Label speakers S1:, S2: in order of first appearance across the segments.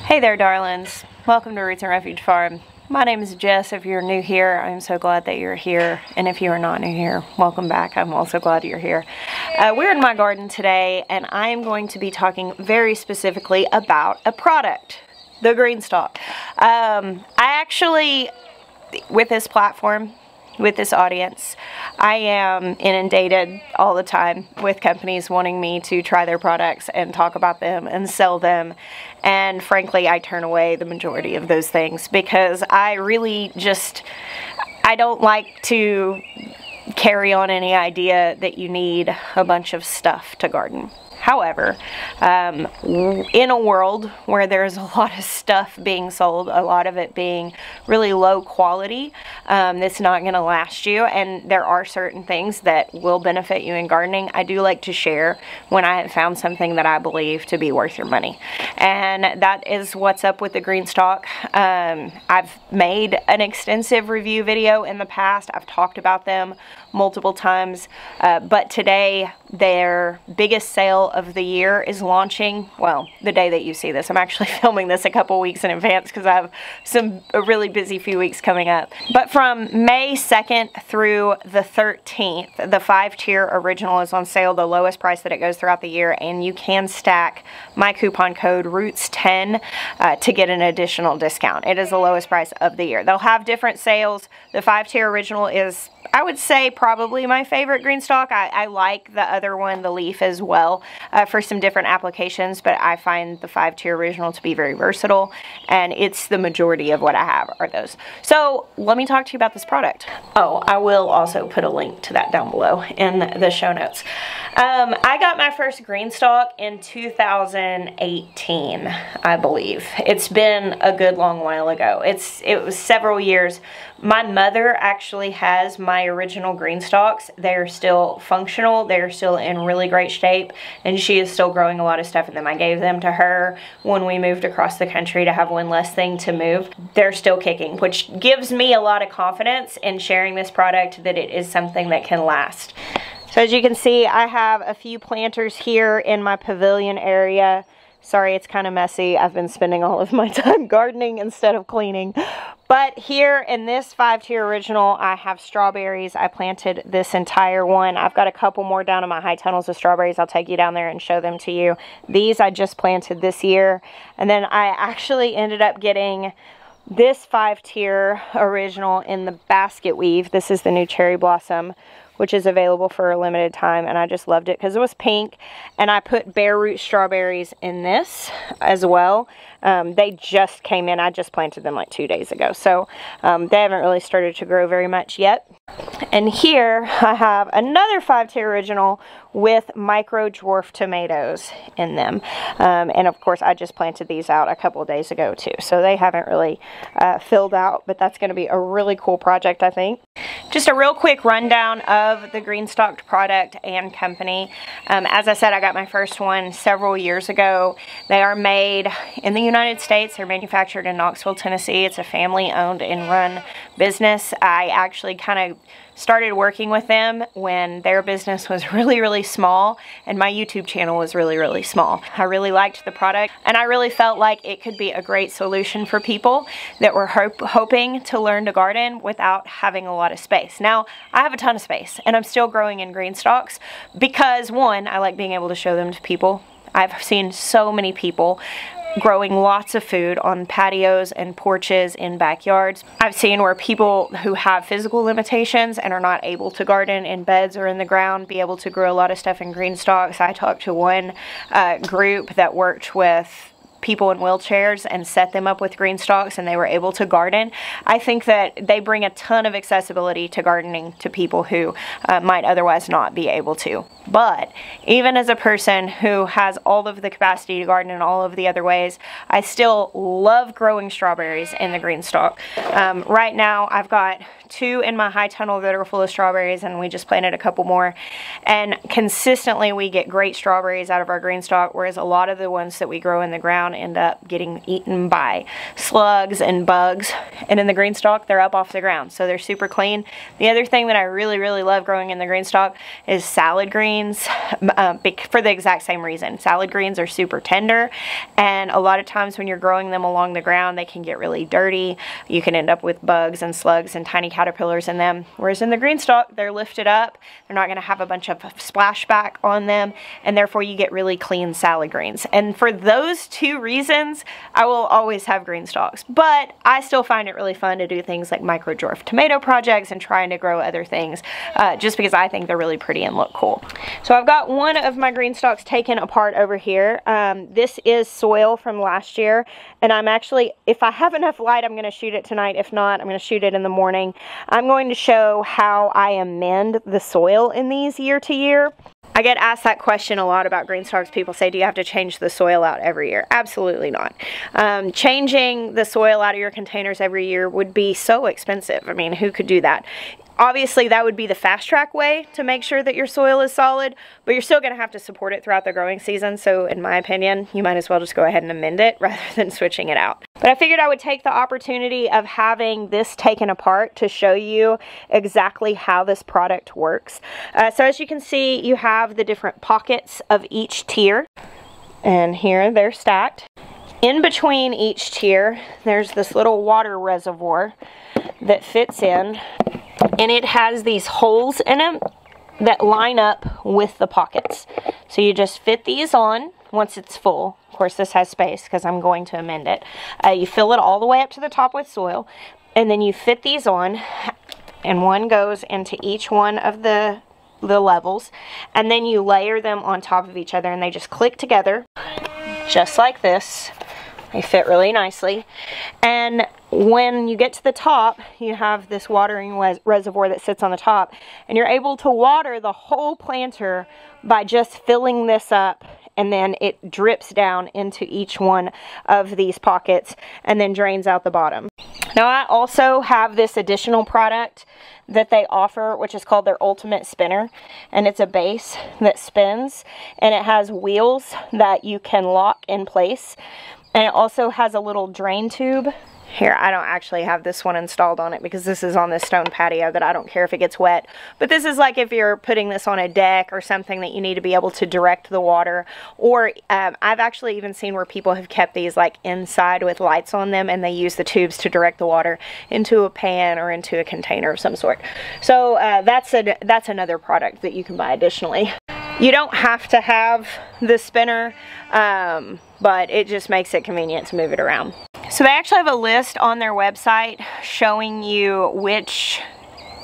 S1: Hey there, darlings. Welcome to Roots Refuge Farm. My name is Jess. If you're new here, I'm so glad that you're here. And if you are not new here, welcome back. I'm also glad you're here. We're in my garden today, and I am going to be talking very specifically about a product, the Greenstalk. I actually, with this platform, with this audience, I am inundated all the time with companies wanting me to try their products and talk about them and sell them. And frankly, I turn away the majority of those things because I really I don't like to carry on any idea that you need a bunch of stuff to garden. However, in a world where there's a lot of stuff being sold, a lot of it being really low quality, that's not going to last you, and there are certain things that will benefit you in gardening, I do like to share when I have found something that I believe to be worth your money. And that is what's up with the Greenstalk. I've made an extensive review video in the past. I've talked about them multiple times, but today their biggest sale of the year is launching, well, the day that you see this. I'm actually filming this a couple weeks in advance because I have a really busy few weeks coming up. But from May 2nd through the 13th, the 5-tier original is on sale, the lowest price that it goes throughout the year, and you can stack my coupon code ROOTS10 to get an additional discount. It is the lowest price of the year. They'll have different sales. The 5-tier original is, I would say, probably my favorite Greenstalk. I like the other one, the Leaf, as well, for some different applications, but I find the 5-tier original to be very versatile, and it's the majority of what I have are those. So let me talk to you about this product. Oh, I will also put a link to that down below in the show notes. I got my first Greenstalk in 2018, I believe. It's been a good long while ago. It was several years. My mother actually has my original Greenstalks. They're still functional. They're still in really great shape, and she is still growing a lot of stuff in them. I gave them to her when we moved across the country to have one less thing to move. They're still kicking, which gives me a lot of confidence in sharing this product that it is something that can last. So as you can see, I have a few planters here in my pavilion area. Sorry, it's kind of messy. I've been spending all of my time gardening instead of cleaning. But here in this 5-tier original, I have strawberries. I planted this entire one. I've got a couple more down in my high tunnels of strawberries. I'll take you down there and show them to you. These I just planted this year. And then I actually ended up getting this 5-tier original in the basket weave. This is the new cherry blossom, which is available for a limited time, and I just loved it because it was pink. And I put bare root strawberries in this as well. They just came in. I just planted them like 2 days ago, so they haven't really started to grow very much yet. And here I have another 5-tier original with micro dwarf tomatoes in them. And of course, I just planted these out a couple of days ago too, so they haven't really filled out, but that's going to be a really cool project, I think. Just a real quick rundown of the Greenstalk product and company. As I said, I got my first one several years ago. They are made in the United States. They're manufactured in Knoxville, Tennessee. It's a family-owned and run business. I actually kind of started working with them when their business was really small and my YouTube channel was really small. I really liked the product, and I really felt like it could be a great solution for people that were hoping to learn to garden without having a lot of space. Now, I have a ton of space and I'm still growing in Greenstalks because, one, I like being able to show them to people. I've seen so many people growing lots of food on patios and porches in backyards. I've seen where people who have physical limitations and are not able to garden in beds or in the ground be able to grow a lot of stuff in Greenstalks. I talked to one group that worked with people in wheelchairs and set them up with Greenstalks, and they were able to garden. I think that they bring a ton of accessibility to gardening to people who might otherwise not be able to. But even as a person who has all of the capacity to garden in all of the other ways, I still love growing strawberries in the Greenstalk. Right now I've got 2 in my high tunnel that are full of strawberries, and we just planted a couple more, and consistently we get great strawberries out of our Greenstalk, whereas a lot of the ones that we grow in the ground end up getting eaten by slugs and bugs, and in the Greenstalk they're up off the ground, so they're super clean. The other thing that I really love growing in the Greenstalk is salad greens greens for the exact same reason. Salad greens are super tender, and a lot of times when you're growing them along the ground, they can get really dirty. You can end up with bugs and slugs and tiny caterpillars in them. Whereas in the Greenstalk, they're lifted up. They're not going to have a bunch of splashback on them, and therefore you get really clean salad greens. And for those two reasons, I will always have Greenstalks. But I still find it really fun to do things like micro-dwarf tomato projects and trying to grow other things, just because I think they're really pretty and look cool. So I've got one of my Greenstalks taken apart over here. This is soil from last year, and I'm actually, if I have enough light, I'm going to shoot it tonight. If not, I'm going to shoot it in the morning. I'm going to show how I amend the soil in these year to year. I get asked that question a lot about Greenstalks. People say, do you have to change the soil out every year? Absolutely not. Changing the soil out of your containers every year would be so expensive. I mean, who could do that? Obviously, that would be the fast track way to make sure that your soil is solid, but you're still going to have to support it throughout the growing season. So in my opinion, you might as well just go ahead and amend it rather than switching it out. But I figured I would take the opportunity of having this taken apart to show you exactly how this product works. So as you can see, you have the different pockets of each tier, and here they're stacked. In between each tier, there's this little water reservoir that fits in, and it has these holes in it that line up with the pockets. So you just fit these on once it's full. Of course, this has space because I'm going to amend it. You fill it all the way up to the top with soil, and then you fit these on, and one goes into each one of the levels, and then you layer them on top of each other, and they just click together just like this. They fit really nicely. And when you get to the top, you have this watering reservoir that sits on the top, and you're able to water the whole planter by just filling this up, and then it drips down into each one of these pockets and then drains out the bottom. Now I also have this additional product that they offer, which is called their Ultimate Spinner, and it's a base that spins, and it has wheels that you can lock in place. And it also has a little drain tube. Here, I don't actually have this one installed on it because this is on this stone patio that I don't care if it gets wet. But this is like if you're putting this on a deck or something that you need to be able to direct the water. Or I've actually even seen where people have kept these like inside with lights on them, and they use the tubes to direct the water into a pan or into a container of some sort. So that's another product that you can buy additionally. You don't have to have the spinner, but it just makes it convenient to move it around. So they actually have a list on their website showing you which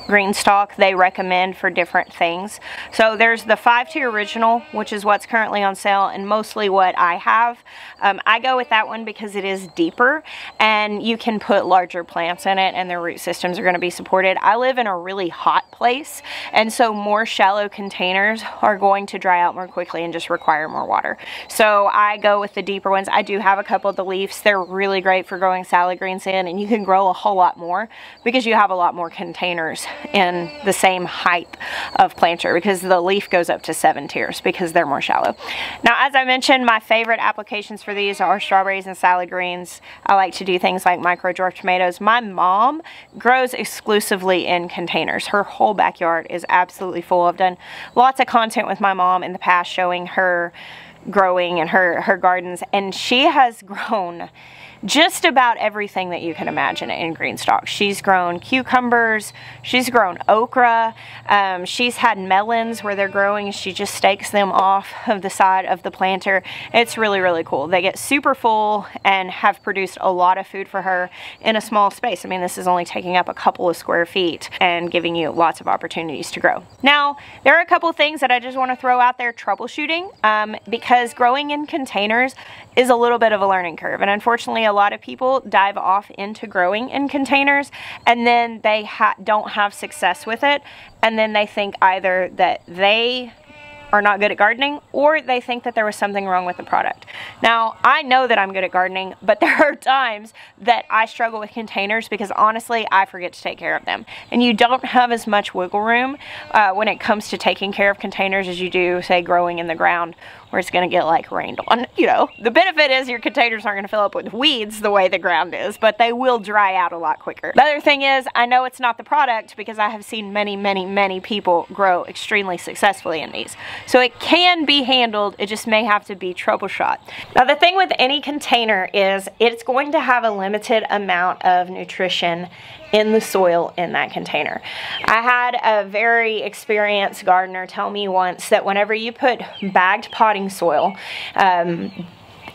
S1: Greenstalk they recommend for different things. So there's the 5-tier original, which is what's currently on sale and mostly what I have. I go with that one because it is deeper and you can put larger plants in it and their root systems are going to be supported. I live in a really hot place, and so more shallow containers are going to dry out more quickly and just require more water. So I go with the deeper ones. I do have a couple of the leaves. They're really great for growing salad greens in, and you can grow a whole lot more because you have a lot more containers in the same height of planter, because the leaf goes up to 7 tiers because they're more shallow. Now, as I mentioned, my favorite applications for these are strawberries and salad greens. I like to do things like micro-dwarf tomatoes. My mom grows exclusively in containers. Her whole backyard is absolutely full. I've done lots of content with my mom in the past showing her growing and her gardens, and she has grown just about everything that you can imagine in Greenstalk. She's grown cucumbers, she's grown okra, she's had melons where they're growing. She just stakes them off of the side of the planter. It's really, really cool. They get super full and have produced a lot of food for her in a small space. I mean, this is only taking up a couple of square feet and giving you lots of opportunities to grow. Now, there are a couple things that I just want to throw out there troubleshooting, because growing in containers is a little bit of a learning curve, and unfortunately a lot of people dive off into growing in containers and then they don't have success with it, and then they think either that they are not good at gardening or they think that there was something wrong with the product. Now, I know that I'm good at gardening, but there are times that I struggle with containers because honestly I forget to take care of them, and you don't have as much wiggle room when it comes to taking care of containers as you do, say, growing in the ground where it's going to get like rained on. You know, the benefit is your containers aren't going to fill up with weeds the way the ground is, but they will dry out a lot quicker. The other thing is, I know it's not the product because I have seen many, many, many people grow extremely successfully in these. So it can be handled, it just may have to be troubleshot. Now the thing with any container is it's going to have a limited amount of nutrition in the soil in that container. I had a very experienced gardener tell me once that whenever you put bagged potting soil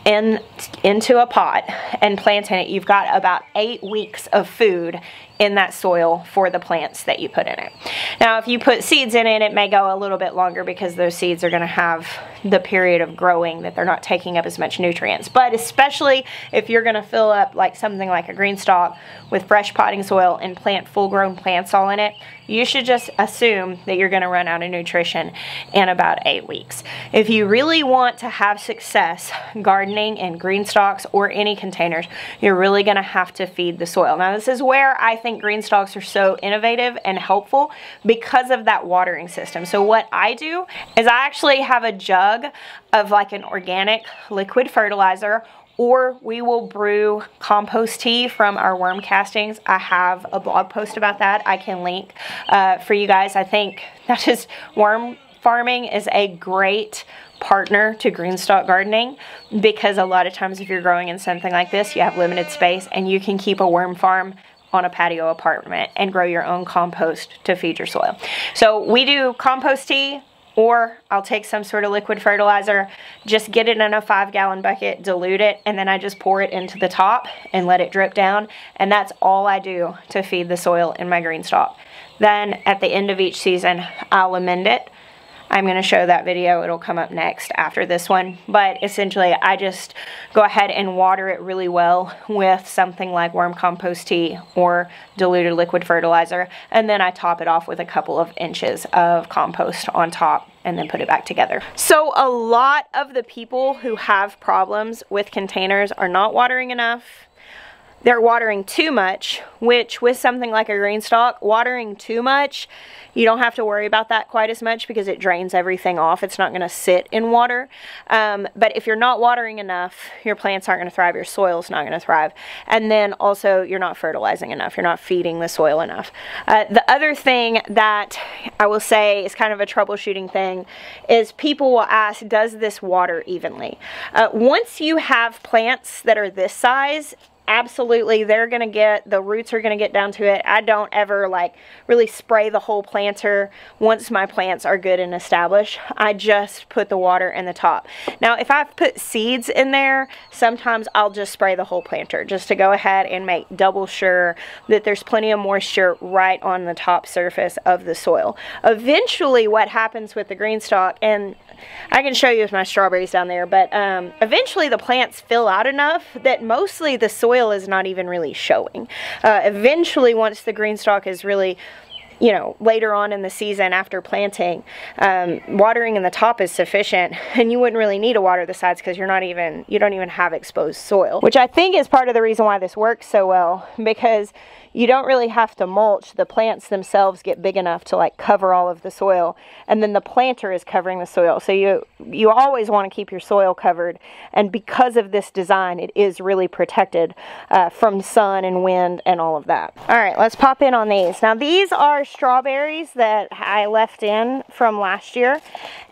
S1: into a pot and plant in it, you've got about 8 weeks of food in that soil for the plants that you put in it. Now if you put seeds in it, it may go a little bit longer because those seeds are going to have the period of growing that they're not taking up as much nutrients. But especially if you're going to fill up like something like a Greenstalk with fresh potting soil and plant full-grown plants all in it, you should just assume that you're going to run out of nutrition in about 8 weeks. If you really want to have success gardening in Greenstalks or any containers, you're really going to have to feed the soil. Now this is where I think Greenstalks are so innovative and helpful because of that watering system. So what I do is I actually have a jug of like an organic liquid fertilizer, or we will brew compost tea from our worm castings. I have a blog post about that I can link for you guys. I think that just worm farming is a great partner to Greenstalk gardening, because a lot of times if you're growing in something like this, you have limited space and you can keep a worm farm on a patio apartment and grow your own compost to feed your soil. So we do compost tea, or I'll take some sort of liquid fertilizer, just get it in a 5-gallon bucket, dilute it, and then I just pour it into the top and let it drip down, and that's all I do to feed the soil in my Greenstalk. Then at the end of each season, I'll amend it. I'm going to show that video. It'll come up next after this one. But essentially, I just go ahead and water it really well with something like worm compost tea or diluted liquid fertilizer. And then I top it off with a couple of inches of compost on top and then put it back together. So a lot of the people who have problems with containers are not watering enough. They're watering too much, which with something like a Greenstalk, watering too much, you don't have to worry about that quite as much because it drains everything off. It's not going to sit in water. But if you're not watering enough, your plants aren't going to thrive, your soil's not going to thrive. And then also you're not fertilizing enough, you're not feeding the soil enough. The other thing that I will say is kind of a troubleshooting thing is people will ask, does this water evenly? Once you have plants that are this size, absolutely, they're gonna get, the roots are gonna get down to it. I don't ever like really spray the whole planter once my plants are good and established. I just put the water in the top. Now if I've put seeds in there, sometimes I'll just spray the whole planter just to go ahead and make double sure that there's plenty of moisture right on the top surface of the soil. Eventually what happens with the Greenstalk, and I can show you with my strawberries down there, but eventually the plants fill out enough that mostly the soil is not even really showing. Eventually, once the Greenstalk is really, you know, later on in the season after planting, watering in the top is sufficient, and you wouldn't really need to water the sides because you don't even have exposed soil, which I think is part of the reason why this works so well, because you don't really have to mulch. The plants themselves get big enough to like cover all of the soil, and then the planter is covering the soil. So you always want to keep your soil covered, and because of this design, it is really protected from sun and wind and all of that. All right, let's pop in on these. Now these are strawberries that I left in from last year,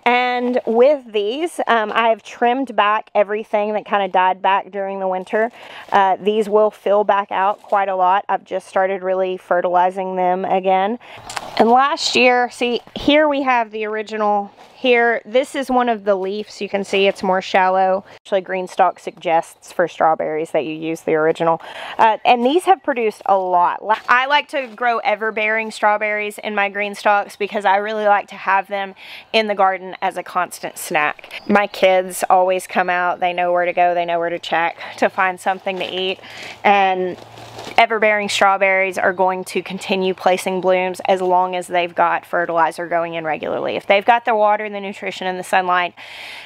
S1: and with these I've trimmed back everything that kind of died back during the winter. These will fill back out quite a lot. I've just started really fertilizing them again. And last year, see, here we have the original. Here, this is one of the leaves. You can see it's more shallow. Actually, Greenstalk suggests for strawberries that you use the original. And these have produced a lot. I like to grow ever-bearing strawberries in my Greenstalks because I really like to have them in the garden as a constant snack. My kids always come out. They know where to go. They know where to check to find something to eat. And ever-bearing strawberries are going to continue placing blooms as long as they've got fertilizer going in regularly. If they've got the water and the nutrition and the sunlight,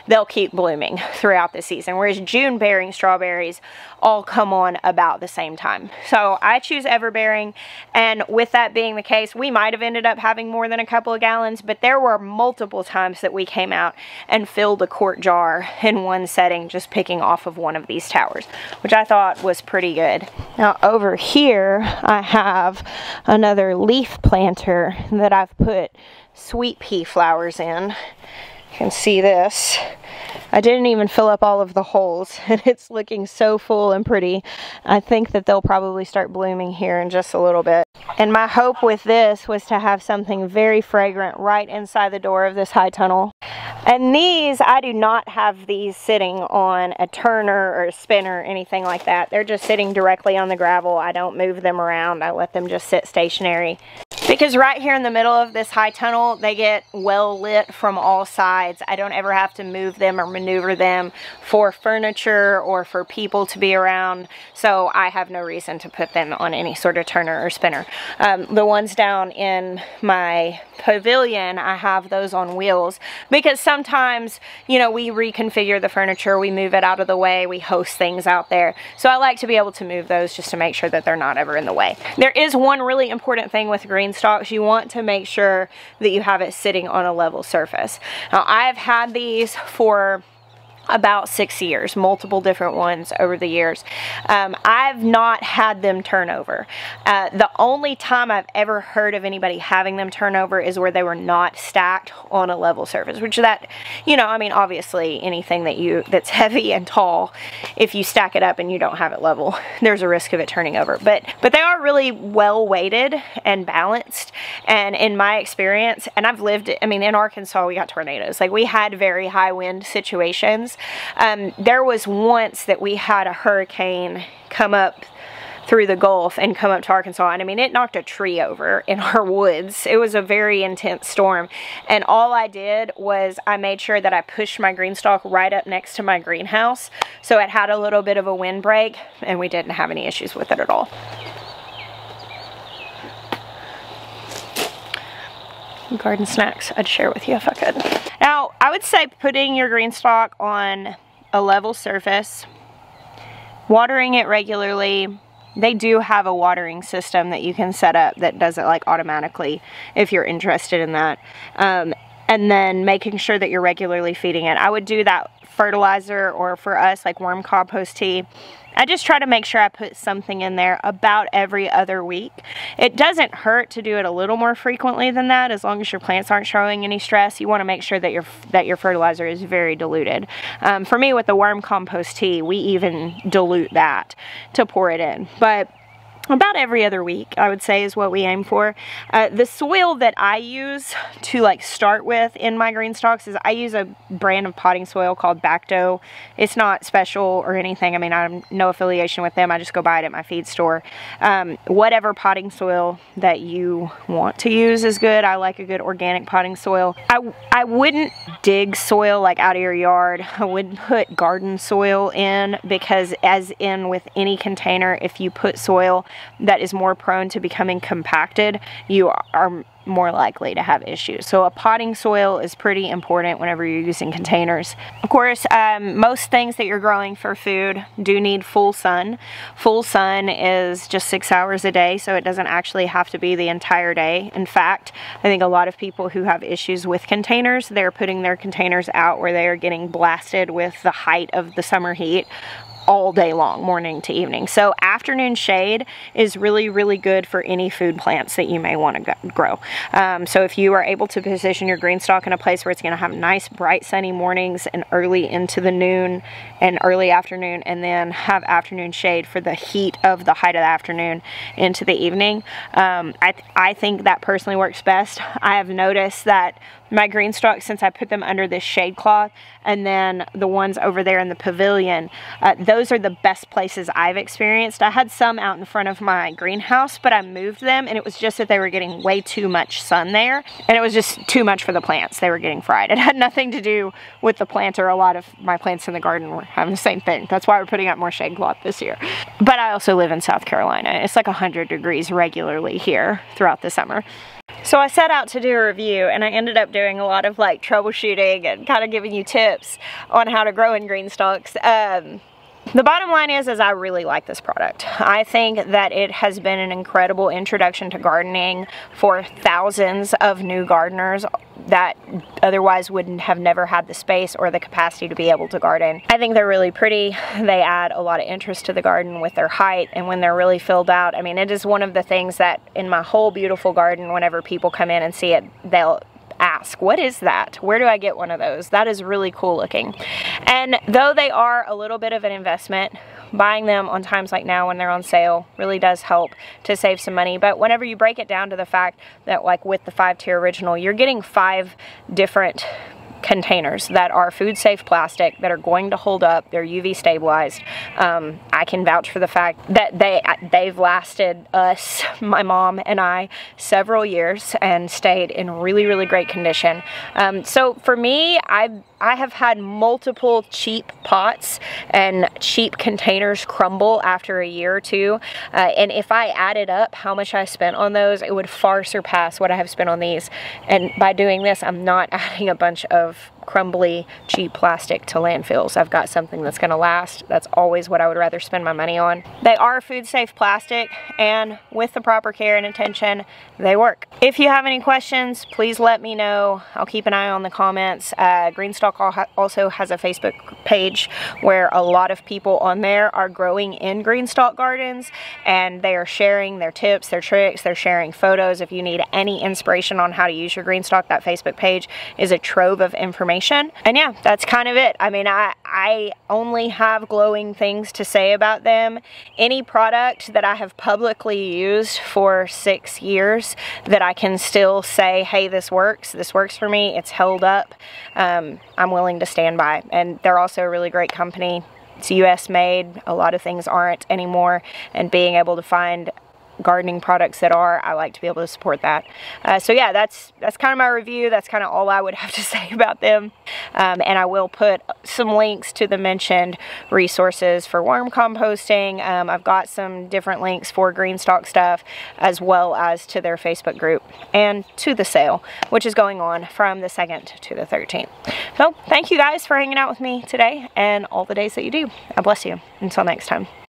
S1: they'll keep blooming throughout the season, whereas June-bearing strawberries all come on about the same time. So I choose ever-bearing, and with that being the case, we might have ended up having more than a couple of gallons, but there were multiple times that we came out and filled a quart jar in one setting just picking off of one of these towers, which I thought was pretty good. Now over here I have another leaf planter that I've put sweet pea flowers in, You can see this. I didn't even fill up all of the holes, and it's looking so full and pretty. I think that they'll probably start blooming here in just a little bit. And my hope with this was to have something very fragrant right inside the door of this high tunnel. And these, I do not have these sitting on a turner or a spinner or anything like that. They're just sitting directly on the gravel. I don't move them around. I let them just sit stationary. Because right here in the middle of this high tunnel, they get well lit from all sides. I don't ever have to move them or maneuver them for furniture or for people to be around. So I have no reason to put them on any sort of turner or spinner. The ones down in my pavilion, I have those on wheels because sometimes, you know, we reconfigure the furniture, we move it out of the way, we host things out there. So I like to be able to move those just to make sure that they're not ever in the way. There is one really important thing with Greenstalks. You want to make sure that you have it sitting on a level surface. Now, I've had these for about 6 years, multiple different ones over the years. I've not had them turn over. The only time I've ever heard of anybody having them turn over is where they were not stacked on a level surface, which that, you know, I mean, obviously anything that's heavy and tall, if you stack it up and you don't have it level, there's a risk of it turning over. But they are really well weighted and balanced. And in my experience, and I've lived, I mean, in Arkansas, we got tornadoes. Like, we had very high wind situations. There was once that we had a hurricane come up through the Gulf and come up to Arkansas, and I mean, it knocked a tree over in our woods. It was a very intense storm, and all I did was I made sure that I pushed my Greenstalk right up next to my greenhouse so it had a little bit of a windbreak, and we didn't have any issues with it at all. Garden snacks I'd share with you if I could. Now, I would say putting your Greenstalk on a level surface, watering it regularly. They do have a watering system that you can set up that does it like automatically if you're interested in that. And then making sure that you're regularly feeding it. I would do that fertilizer, or for us, like worm compost tea. I just try to make sure I put something in there about every other week. It doesn't hurt to do it a little more frequently than that, as long as your plants aren't showing any stress. You want to make sure that your fertilizer is very diluted. For me, with the worm compost tea, we even dilute that to pour it in. But about every other week, I would say, is what we aim for. The soil that I use to like start with in my Greenstalks is I use a brand of potting soil called Bacto. It's not special or anything. I mean, I'm no affiliation with them. I just go buy it at my feed store. Whatever potting soil that you want to use is good. I like a good organic potting soil. I wouldn't dig soil like out of your yard. I wouldn't put garden soil in, because as in with any container, if you put soil that is more prone to becoming compacted, you are more likely to have issues. So a potting soil is pretty important whenever you're using containers. Of course, most things that you're growing for food do need full sun. Full sun is just 6 hours a day, so it doesn't actually have to be the entire day. In fact, I think a lot of people who have issues with containers, they're putting their containers out where they are getting blasted with the height of the summer heat all day long, morning to evening. So afternoon shade is really, really good for any food plants that you may want to grow. So if you are able to position your Greenstalk in a place where it's going to have nice, bright, sunny mornings and early into the noon and early afternoon, and then have afternoon shade for the heat of the height of the afternoon into the evening, I think that personally works best. I have noticed that my Greenstalk, since I put them under this shade cloth, and then the ones over there in the pavilion, those are the best places I've experienced. I had some out in front of my greenhouse, but I moved them, and it was just that they were getting way too much sun there, and it was just too much for the plants. They were getting fried. It had nothing to do with the planter. A lot of my plants in the garden were having the same thing. That's why we're putting out more shade cloth this year. But I also live in South Carolina. It's like 100 degrees regularly here throughout the summer. So I set out to do a review, and I ended up doing a lot of like troubleshooting and kind of giving you tips on how to grow in Greenstalks. The bottom line is I really like this product. I think that it has been an incredible introduction to gardening for thousands of new gardeners that otherwise wouldn't have never had the space or the capacity to be able to garden. I think they're really pretty. They add a lot of interest to the garden with their height, and when they're really filled out, I mean, it is one of the things that in my whole beautiful garden, whenever people come in and see it, they'll ask, what is that? Where do I get one of those? That is really cool looking. And though they are a little bit of an investment, buying them on times like now when they're on sale really does help to save some money. But whenever you break it down to the fact that, like with the 5-tier original, you're getting 5 different containers that are food safe plastic, that are going to hold up, they're UV stabilized. I can vouch for the fact that they've lasted us, my mom and I, several years and stayed in really, really great condition. So for me, I have had multiple cheap pots and cheap containers crumble after a year or two, and if I added up how much I spent on those, it would far surpass what I have spent on these. And by doing this, I'm not adding a bunch of crumbly cheap plastic to landfills. I've got something that's going to last. That's always what I would rather spend my money on. They are food safe plastic, and with the proper care and attention, they work. If you have any questions, please let me know. I'll keep an eye on the comments. Greenstalk also has a Facebook page where a lot of people on there are growing in Greenstalk gardens, and they are sharing their tips, their tricks, they're sharing photos. If you need any inspiration on how to use your Greenstalk, that Facebook page is a trove of information. And yeah, that's kind of it. I mean, I only have glowing things to say about them. Any product that I have publicly used for 6 years that I can still say, hey, this works for me, it's held up, I'm willing to stand by. And they're also a really great company. It's US made. A lot of things aren't anymore, and being able to find gardening products that are, I like to be able to support that. So yeah, that's kind of my review. That's kind of all I would have to say about them. And I will put some links to the mentioned resources for worm composting. I've got some different links for Greenstalk stuff, as well as to their Facebook group and to the sale, which is going on from the 2nd to the 13th. So thank you guys for hanging out with me today and all the days that you do. I bless you. Until next time.